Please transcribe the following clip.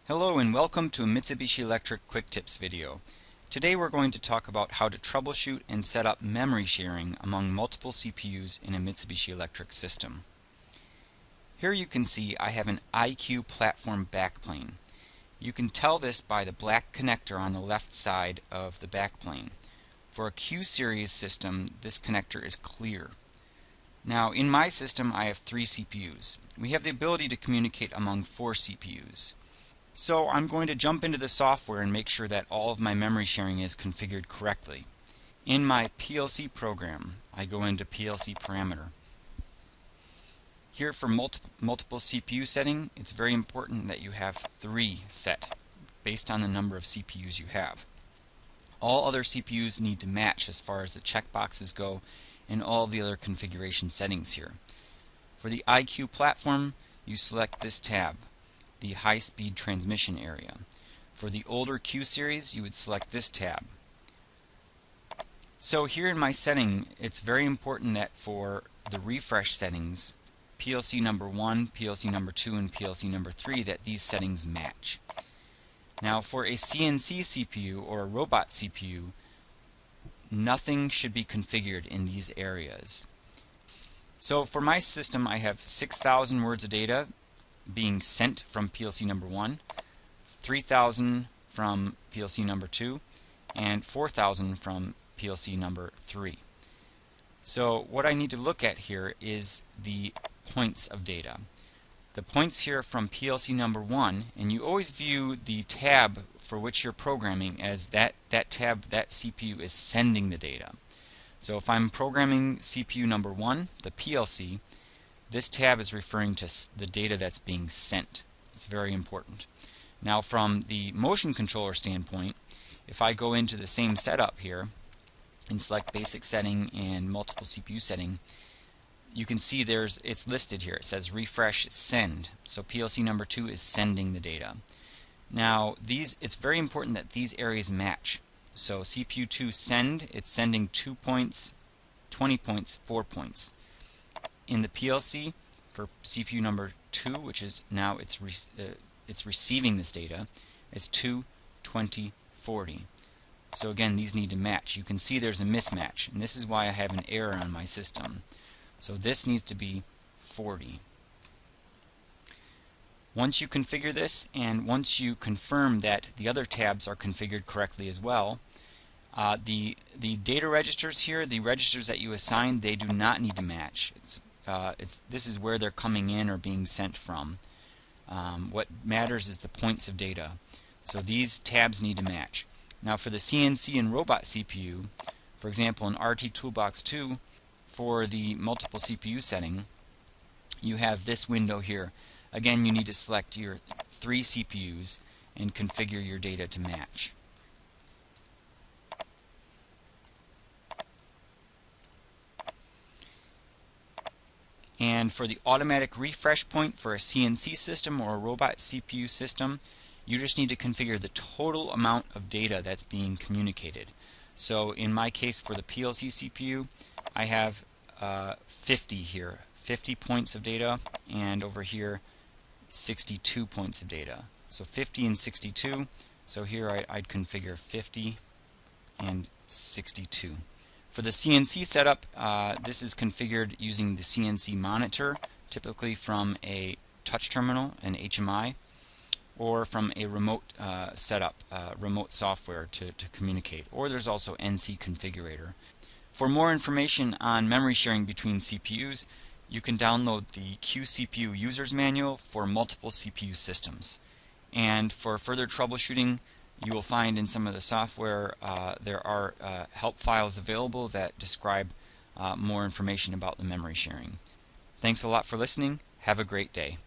Hello and welcome to a Mitsubishi Electric Quick Tips video. Today we're going to talk about how to troubleshoot and set up memory sharing among multiple CPUs in a Mitsubishi Electric system. Here you can see I have an iQ platform backplane. You can tell this by the black connector on the left side of the backplane. For a Q series system, this connector is clear. Now in my system I have 3 CPUs. We have the ability to communicate among 4 CPUs. So I'm going to jump into the software and make sure that all of my memory sharing is configured correctly. In my PLC program, I go into PLC parameter. Here for multiple CPU setting, it's very important that you have 3 set based on the number of CPUs you have. All other CPUs need to match as far as the checkboxes go and all the other configuration settings here. For the iQ platform, you select this tab, the high-speed transmission area. For the older Q series, you would select this tab. So here in my setting, it's very important that for the refresh settings, PLC number 1, PLC number 2, and PLC number 3, that these settings match. Now for a CNC CPU or a robot CPU, nothing should be configured in these areas. So for my system, I have 6,000 words of data being sent from PLC number 1, 3,000 from PLC number 2, and 4,000 from PLC number 3. So what I need to look at here is the points of data. The points here from PLC number 1, and you always view the tab for which you're programming as that tab, that CPU is sending the data. So if I'm programming CPU number 1, the PLC, this tab is referring to the data that's being sent. It's very important. Now from the motion controller standpoint, if I go into the same setup here and select basic setting and multiple CPU setting, you can see it's listed here. It says refresh send. So PLC number 2 is sending the data. Now it's very important that these areas match. So CPU 2 send, it's sending 2 points, 20 points, 4 points. In the PLC, for CPU number 2, which is now it's receiving this data, it's 2, 20, 40. So again, these need to match. You can see there's a mismatch, and this is why I have an error on my system. So this needs to be 40. Once you configure this, and once you confirm that the other tabs are configured correctly as well, the data registers here, the registers that you assign, they do not need to match. This is where they're coming in or being sent from. What matters is the points of data. So these tabs need to match. Now for the CNC and robot CPU, for example in RT Toolbox 2, for the multiple CPU setting, you have this window here. Again, you need to select your 3 CPUs and configure your data to match. And for the automatic refresh point for a CNC system or a robot CPU system, you just need to configure the total amount of data that's being communicated. So in my case for the PLC CPU, I have 50 here, 50 points of data, and over here 62 points of data. So 50 and 62, so here I'd configure 50 and 62. For the CNC setup, this is configured using the CNC monitor, typically from a touch terminal, an HMI, or from a remote setup, remote software to communicate. Or there's also NC configurator. For more information on memory sharing between CPUs, you can download the QCPU User's Manual for multiple CPU systems. And for further troubleshooting, you will find in some of the software there are help files available that describe more information about the memory sharing. Thanks a lot for listening. Have a great day.